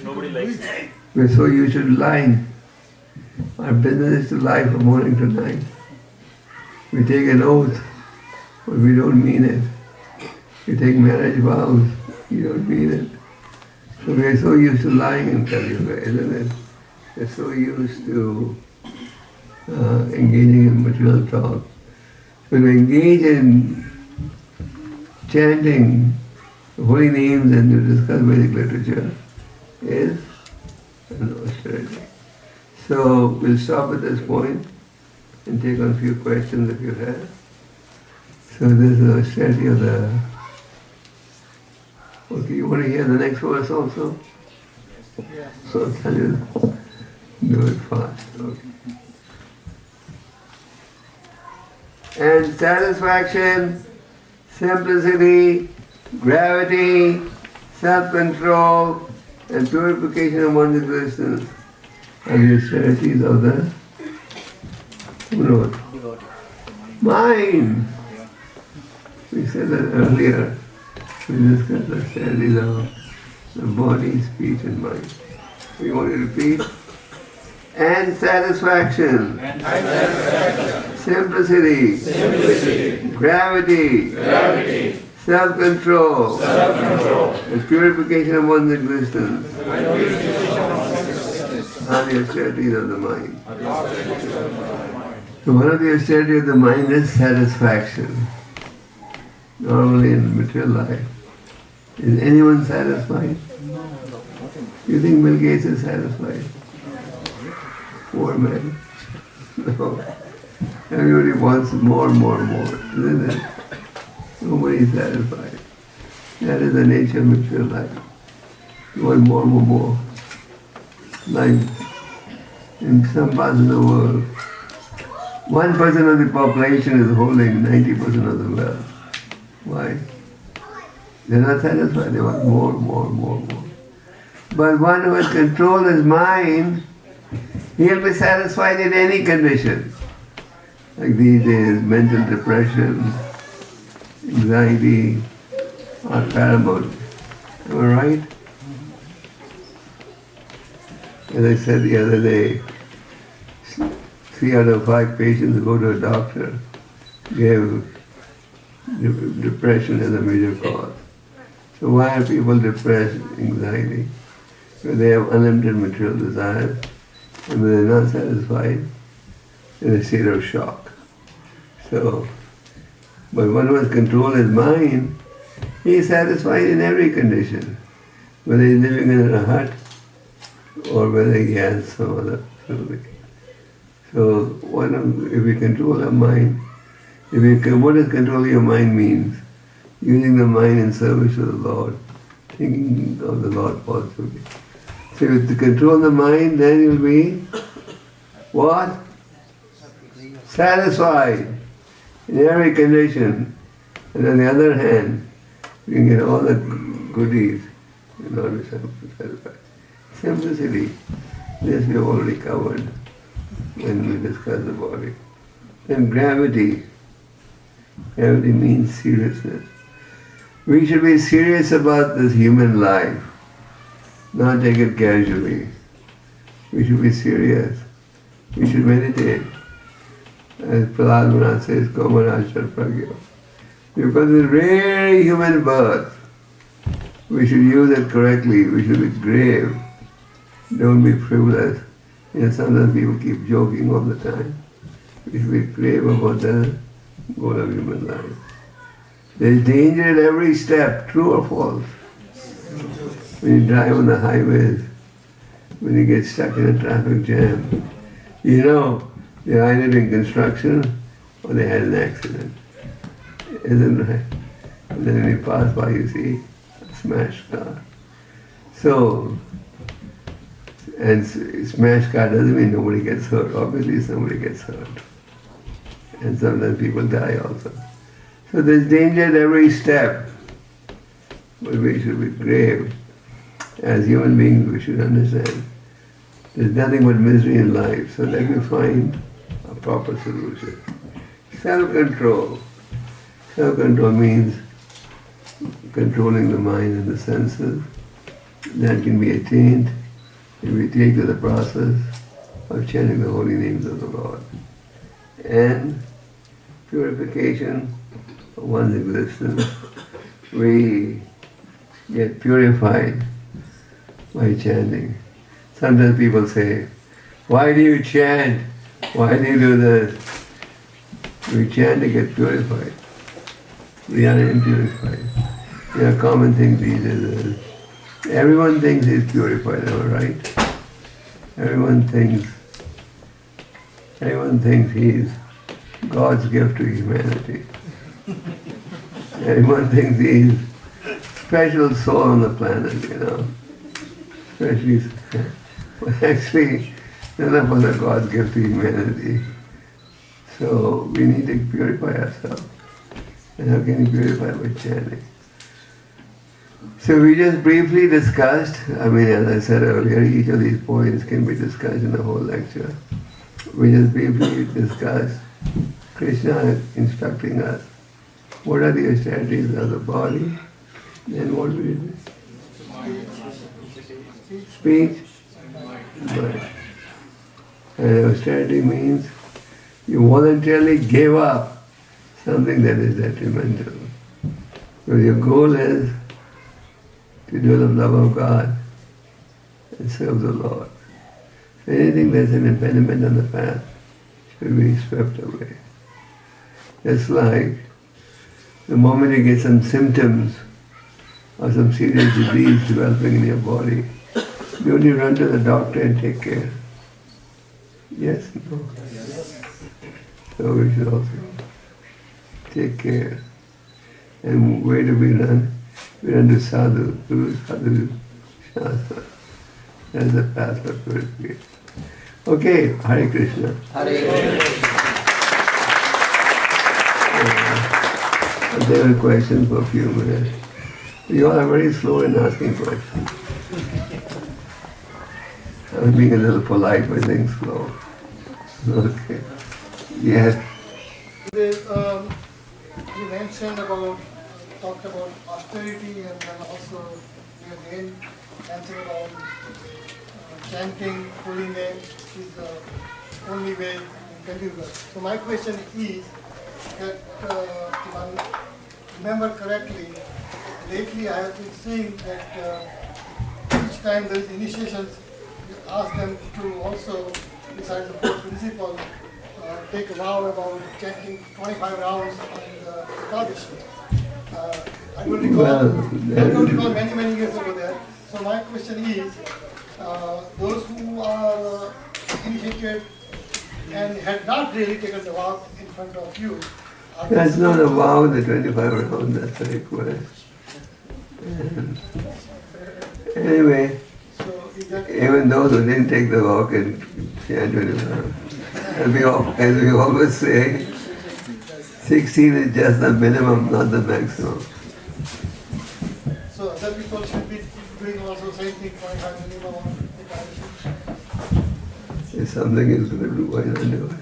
Nobody likes it. We're so used to lying. Our business is to lie from morning to night. We take an oath, but we don't mean it. We take marriage vows, you don't mean it. So we are so used to lying in Kali Yuga, isn't it? We're so used to engaging in material talk. When we engage in chanting holy names and to discuss Vedic literature is an austerity. So we'll stop at this point and take on a few questions if you have. So this is the austerity of the... Okay, you want to hear the next verse also? Yeah. So I'll tell you, do it fast. Okay. And satisfaction, simplicity, gravity, self-control, and purification of one's existence are the austerities of the Lord. Mind. We said that earlier. We discussed the austerities of the body, speech, and mind. We want to repeat. And satisfaction. Simplicity. Gravity. Self-control. And purification of one's existence are the austerities of the mind. So one of the austerities of the mind is satisfaction. Normally in material life. Is anyone satisfied? You think Bill Gates is satisfied? Poor man. No. Everybody wants more, isn't it? Nobody is satisfied. That is the nature of material life. You want more. Like in some parts of the world, 1% of the population is holding 90% of the wealth. Why? They're not satisfied, they want more. But one who has controlled his mind, he'll be satisfied in any condition. Like these days, mental depression, anxiety are paramount. Am I right? As I said the other day, 3 out of 5 patients who go to a doctor give depression as a major cause. So why are people depressed, anxiety? Because they have unlimited material desires, and when they're not satisfied, in a state of shock. So, but one who has controlled his mind, he is satisfied in every condition, whether he's living in a hut or whether he has some other facility. So, if we control our mind, what does control your mind means? Using the mind in service of the Lord, thinking of the Lord positively. So if you control the mind, then you'll be what? Satisfied in every condition. And on the other hand, you can get all the goodies and not be satisfied. Simplicity, this we have already covered when we discussed the body. And gravity. Gravity means seriousness. We should be serious about this human life, not take it casually. We should be serious. We should meditate. As Prahlad Maharaj says, Komarashar Pragya. Because it's really human birth. We should use it correctly. We should be grave. Don't be frivolous. Sometimes people keep joking all the time. We should be grave about the goal of human life. There is danger at every step, true or false. When you drive on the highways, when you get stuck in a traffic jam, you know they're either in construction or they had an accident. Isn't it right? And then when you pass by, you see a smashed car. So, and smashed car doesn't mean nobody gets hurt. Obviously somebody gets hurt. And sometimes people die also. So there's danger at every step. But we should be grave. As human beings, we should understand there's nothing but misery in life. So let me find a proper solution. Self-control. Self-control means controlling the mind and the senses. That can be attained if we take to the process of chanting the holy names of the Lord. And purification of one's existence. We get purified by chanting. Sometimes people say, why do you chant? Why do you do this? We chant to get purified. We are impurified. A common thing these days is everyone thinks he's purified, am I right? Everyone thinks he's God's gift to humanity. Everyone thinks he's special soul on the planet, Especially, but actually, none of us are God's gift to humanity. So we need to purify ourselves. And how can you purify by chanting? So we just briefly discussed, as I said earlier, each of these points can be discussed in the whole lecture. We just briefly discussed Krishna instructing us what are the austerities of the body, and what we do? Speech, mind. And austerity means you voluntarily give up something that is detrimental. So your goal is to do the love of God and serve the Lord. Anything that's an impediment on the path should be swept away. It's like the moment you get some symptoms of some serious disease developing in your body, you only run to the doctor and take care. Yes? No? So we should also take care. And where do we run? We run to sadhu, guru, sadhu, shastra. That's the path of purification. Okay, Hare Krishna. Hare There are questions for a few minutes. You all are very slow in asking questions. I'm being a little polite by saying slow. Okay. Yes. You mentioned talked about austerity, and then also you again answered about chanting holy name is the only way you can do that. So my question is that if I remember correctly, lately I have been seeing that each time there is initiations, you ask them to also, besides the fourth principle, take a vow about chanting 25 rounds on the Ekadashi. I don't recall many years ago there. So my question is, those who are initiated and had not really taken the vow in front of you, That's not a vow, the 25 rounds, that's a request. And anyway, so is that even those who didn't take the vow can chant 25 rounds. As we always say, 16 is just the minimum, not the maximum. so other people should be doing also same thing, 25 minimum on Ekadashi? If something is going to do, why not do it?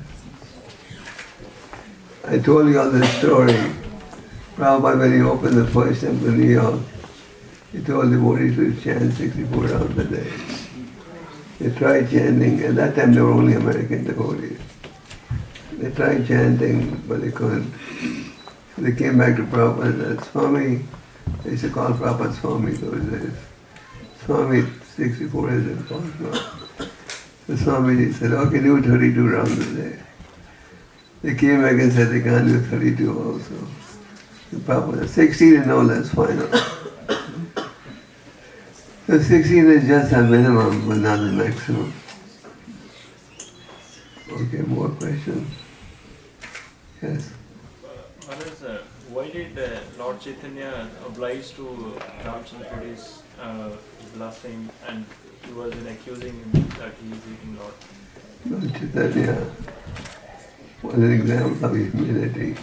I told you all this story. Prabhupada, when he opened the first temple in New York, he told devotees to chant 64 rounds a day. They tried chanting. At that time, they were only American devotees. They tried chanting, but they couldn't. So they came back to Prabhupada and said, Swami, they used to call Prabhupada Swami those days. Swami, 64 is impossible. So Swami said, okay, do 32 rounds a day. They came back and said they can't do 32 also. The Prabhupada said, 16 is no less final. So 16 is just a minimum, but not the maximum. Okay, more questions? Yes. Why did Lord Chaitanya oblige to Ramchandra Puri's blasphemy, and he was accusing him that he is eating Lord? Lord Chaitanya was an example of humility,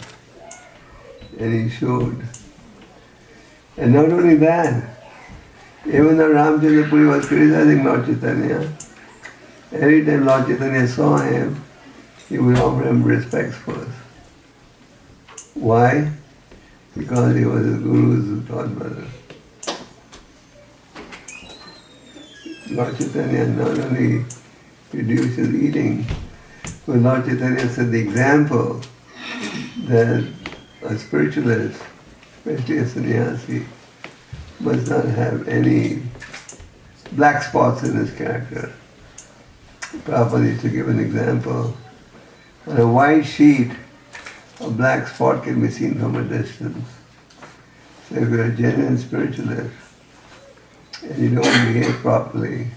and he showed. And not only that, even though Ramchandra Puri was criticizing Lord Chaitanya, every time Lord Chaitanya saw him, he would offer him respects first. Why? Because he was his guru's god brother. Lord Chaitanya not only reduced his eating, but Lord Chaitanya set the example that a spiritualist, especially a sannyasi, must not have any black spots in his character. Prabhupada used to give an example. On a white sheet, a black spot can be seen from a distance. So if you're a genuine spiritualist and you don't behave properly,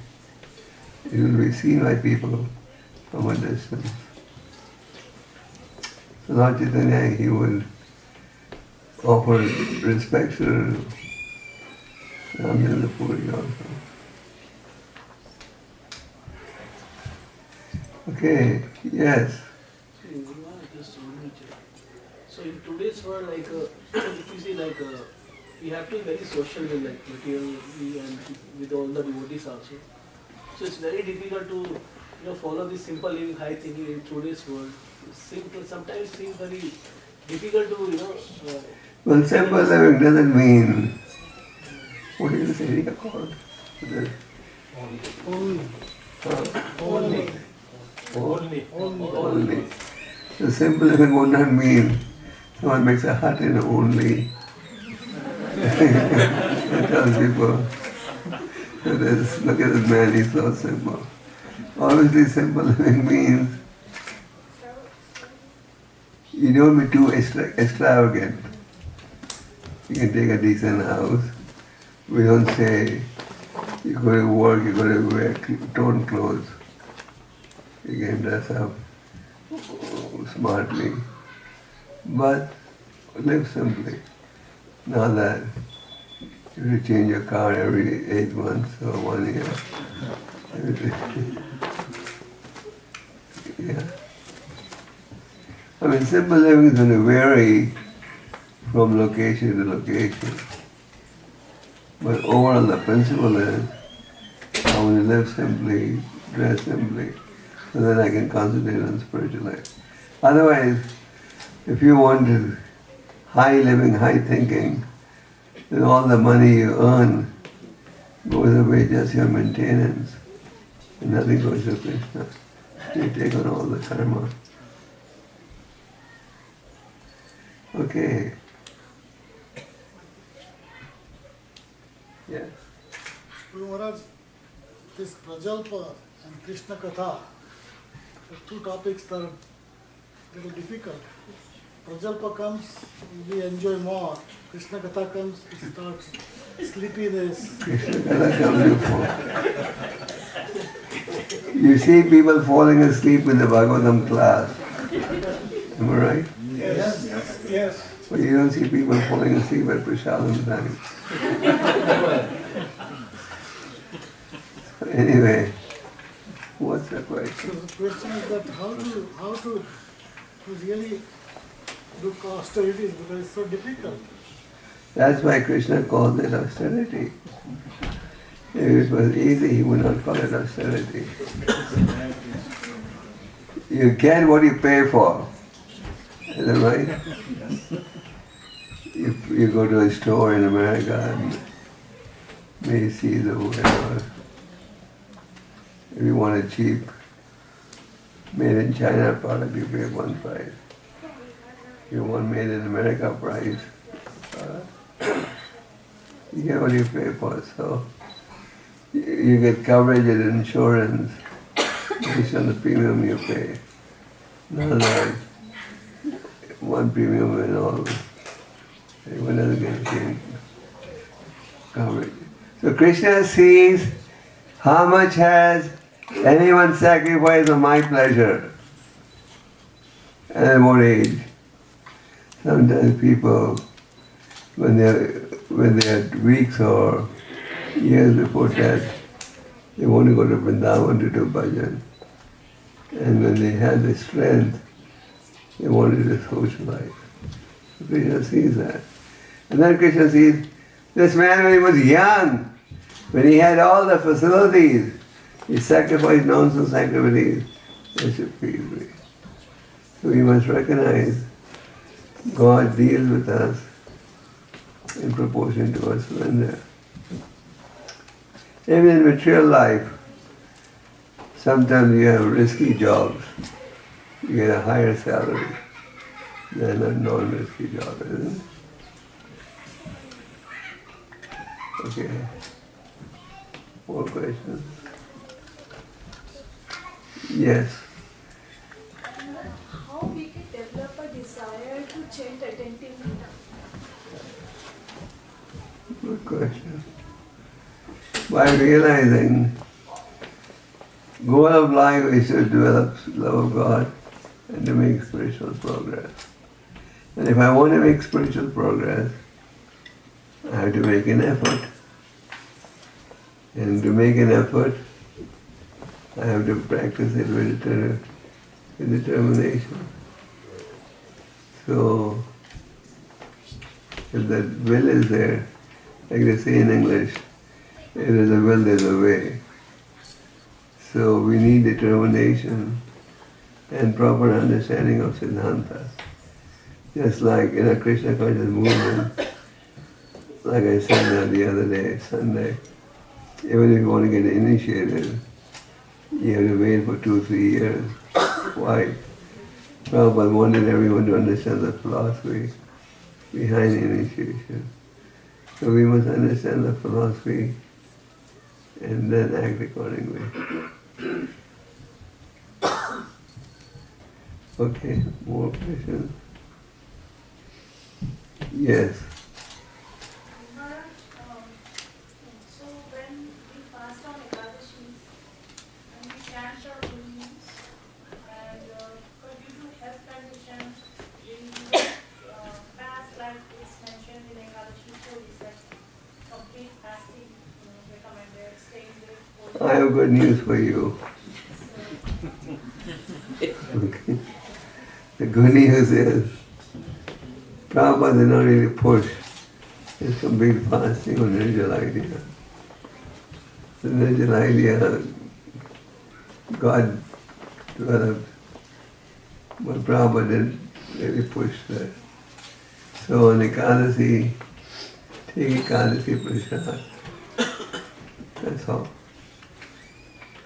it will be seen by people from a distance. So Lord Chaitanya, he would offer respect to Ramchandra Puri also. Okay, yes. So in today's world, like if you see, like we have to be very social with like materially and with all the devotees also. So it's very difficult to follow this simple living, high thinking in today's world. Simple sometimes seems very difficult to Well, simple living doesn't mean. What is this area called? Only. So simple living would not mean someone makes a hut in only. It tells people, look at this man, he's so simple. Obviously simple living means you don't be too extravagant. You can take a decent house. We don't say you go to work, you got to wear torn clothes. You can dress up smartly, but live simply. Not that you change your car every 8 months or 1 year. Yeah. I mean, simple living is going to vary from location to location. But overall, the principle is I want to live simply, dress simply, so that I can concentrate on spiritual life. Otherwise, if you want to high living, high thinking, then all the money you earn goes away just your maintenance, and nothing goes to Krishna. You take on all the karma. Okay. Yes. Guru Maharaj, this Prajalpa and Krishna Katha, the two topics that are a little difficult. Prajalpa comes, we enjoy more. Krishna Katha comes, it starts sleepiness. Krishna Katha comes you see people falling asleep in the Bhagavatam class. Am I right? Yes. But you don't see people falling asleep at Prasadam time. Anyway, what's the question? So the question is that how to really do austerities, because it's so difficult. That's why Krishna calls it austerity. If it was easy, he would not call it austerity. You get what you pay for. Is that right? If you go to a store in America and Macy's or whatever, if you want a cheap, made in China product, you pay one price. If you want made in America price, you get what you pay for. So you get coverage and insurance based on the premium you pay. Not like one premium and all. Everyone doesn't get the same coverage. So Krishna sees how much has anyone sacrificed for my pleasure. And at what age? Sometimes people, when they're weeks or years before death, they want to go to Vrindavan to do bhajan. And when they have the strength, they wanted to socialize. So Krishna sees that. And then Krishna sees this man when he was young, when he had all the facilities, he sacrificed nonsense activities just to please me. So we must recognize God deals with us in proportion to our surrender. Even in material life, sometimes you have risky jobs. You get a higher salary than a non-risky job, isn't it? Okay. More questions? Yes. How we can develop a desire to chant attentively? Good question. By realizing goal of life is to develop love of God and to make spiritual progress. And if I want to make spiritual progress, I have to make an effort. And to make an effort, I have to practice it with determination. So, if that will is there, like they say in English, if there's a will, there's a way. So we need determination and proper understanding of Siddhanta. Just like in a Krishna conscious movement, like I said the other day, Sunday, even if you want to get initiated, you have to wait for 2-3 years. Why? Prabhupada wanted everyone to understand the philosophy behind initiation. So we must understand the philosophy and then act accordingly. Okay, more questions? Yes. So when we fast on Ekadashi, when we chant our good names, and due to health conditions, we fast like it's mentioned in Ekadashi stories, like complete fasting recommended, staying there. I have good news for you. Okay. The good news is, Prabhupada did not really push his complete fasting on Nirjala idea. The Nirjala idea, God developed, but Prabhupada didn't really push that. So on Ekadasi, take Ekadasi Prasad. That's all.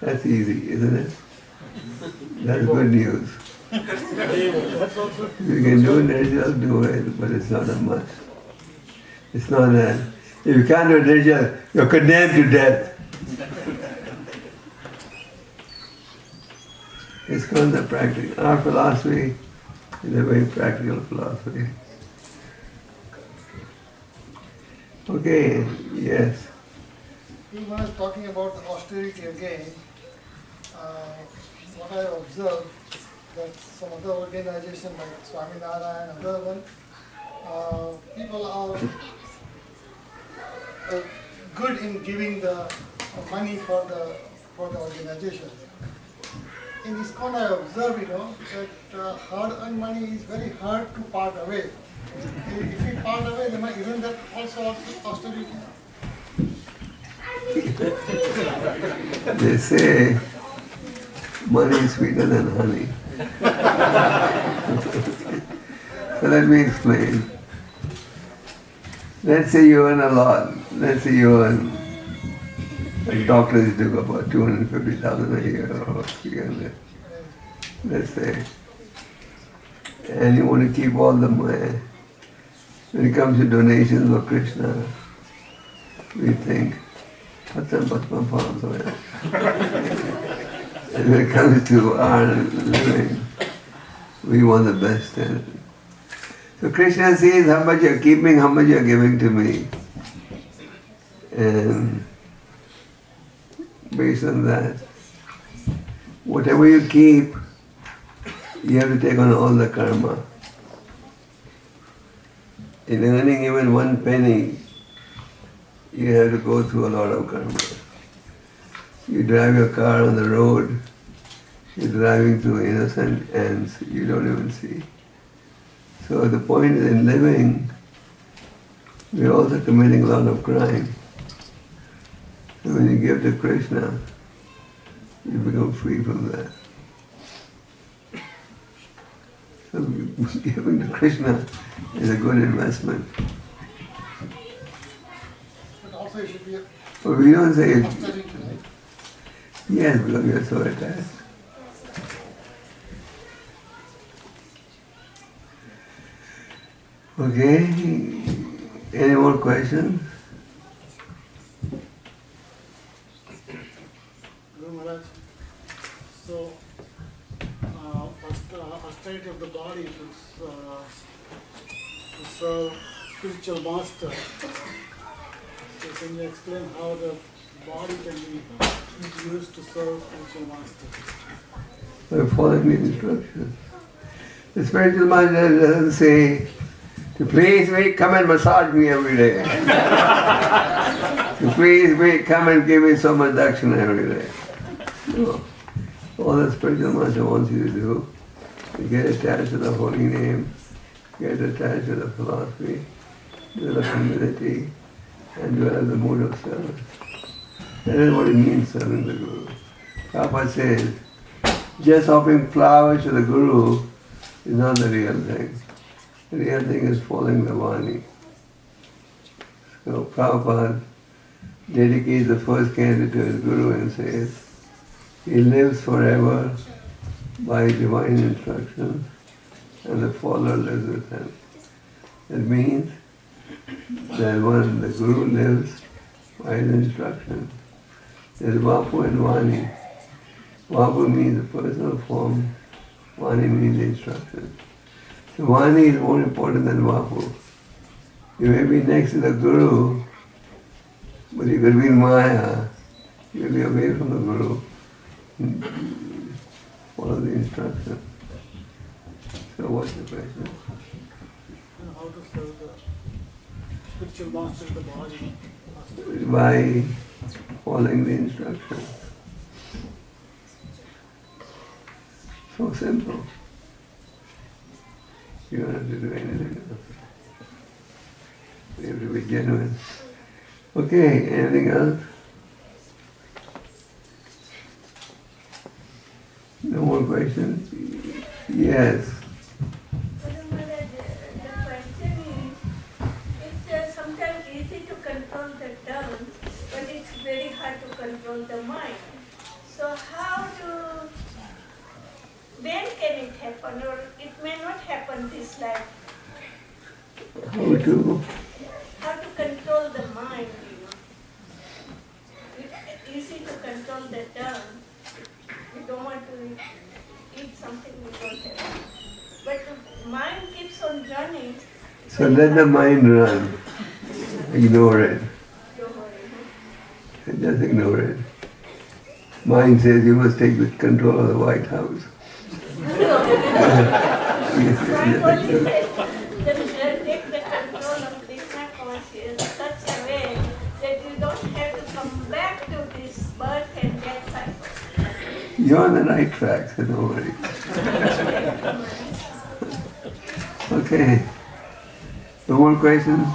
That's easy, isn't it? That's good news. If you can do Nirjala, do it, but it's not a must. It's not that. If you can't do Nirjala, you're condemned to death. It's called the practical. Our philosophy is a very practical philosophy. Okay, yes. We were talking about the austerity again. What I observed that some other organization like Swaminarayan and other one, people are good in giving the money for the organization. In ISKCON I observe, that hard-earned money is very hard to part away. If we part away, then isn't that also austerity? They say money is sweeter than honey. So let me explain. Let's say you earn a lot. Let's say you earn, like doctors do about 250,000 a year or 300. Let's say. And you want to keep all the money. When it comes to donations for Krishna, we think, and when it comes to our living, we want the best in it. So Krishna sees how much you're keeping, how much you're giving to me. And based on that, whatever you keep, you have to take on all the karma. In earning even 1 penny, you have to go through a lot of karma. You drive your car on the road, you're driving through innocent ants you don't even see. So the point is, in living, we're also committing a lot of crime. So when you give to Krishna, you become free from that. So giving to Krishna is a good investment. But also it should be But we don't say, austerity, right? yes, because we are so attached. Okay, any more questions? So, austerity of the body to serve spiritual master. So can you explain how the body can be used to serve spiritual master? By following the instructions. The spiritual master doesn't say, to please me, come and massage me every day. To please me, come and give me so much dakshina every day. No. All the spiritual master wants you to do is get attached to the holy name, get attached to the philosophy, develop humility, and develop the mode of service. That is what it means, serving the Guru. Prabhupada says, just offering flowers to the Guru is not the real thing. The real thing is following the Vani. So Prabhupada dedicates the first canto to his Guru and says, he lives forever by divine instruction and the follower lives with him. That means that when the Guru lives by his instruction, there is Vapu and Vani. Vapu means the personal form, Vani means the instruction. So Vani is more important than Vapu. You may be next to the Guru, but you could be in Maya, you will be away from the Guru. Follow the instruction. So what's the question? And how to serve the spiritual master of the body? By following the instruction. So simple. You don't have to do anything else. You have to be genuine. Okay, anything else? No more questions? Yes. The question is, it's sometimes easy to control the tongue, but it's very hard to control the mind. So when can it happen, or it may not happen this life? How to control the mind, It's easy to control the tongue. We don't want to eat something we don't have. But the mind keeps on running. So let the mind run. Ignore it. Just ignore it. Mind says you must take control of the White House. Mind only says that take the control of Krishna consciousness such a way that you don't have to come back to this birth and death cycle. You're on the right track, so don't worry. Okay. No more questions?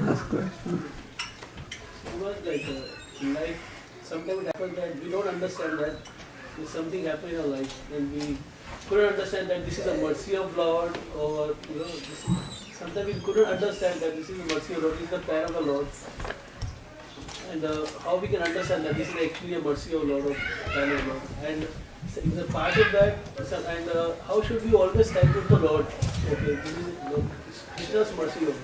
Last question. Because like life, sometimes it happens that we don't understand that if something happened in our life, and we couldn't understand that this is a mercy of Lord, or sometimes we couldn't understand that this is the mercy of Lord, this is the plan of the Lord, and how we can understand that this is actually a mercy of Lord, or plan of Lord, and is a part of that, and how should we always thank the Lord? Okay, this is Krishna's mercy of us.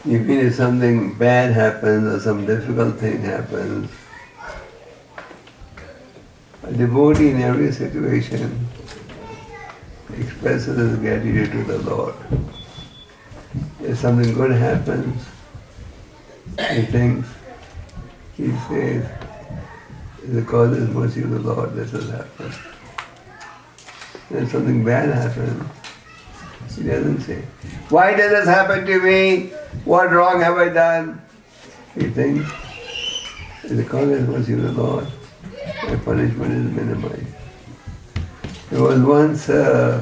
You mean if something bad happens or some difficult thing happens, a devotee in every situation expresses his gratitude to the Lord. If something good happens, he says, because of the mercy of the Lord, this has happened. If something bad happens, he doesn't say, why does this happen to me? What wrong have I done? He thinks, because of the mercy of the Lord, my punishment is minimized. There was once a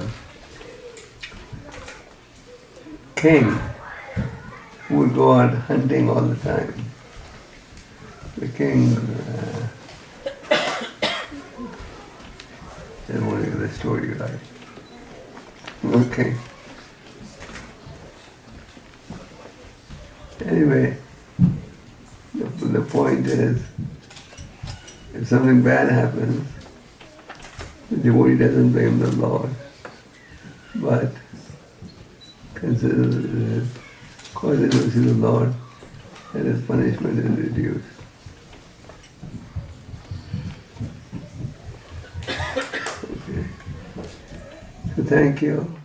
king who would go out hunting all the time. The king, I don't want to get the story right. Okay. Anyway, the point is, if something bad happens, the devotee doesn't blame the Lord, but considers it causes mercy of the Lord, and his punishment is reduced. Thank you.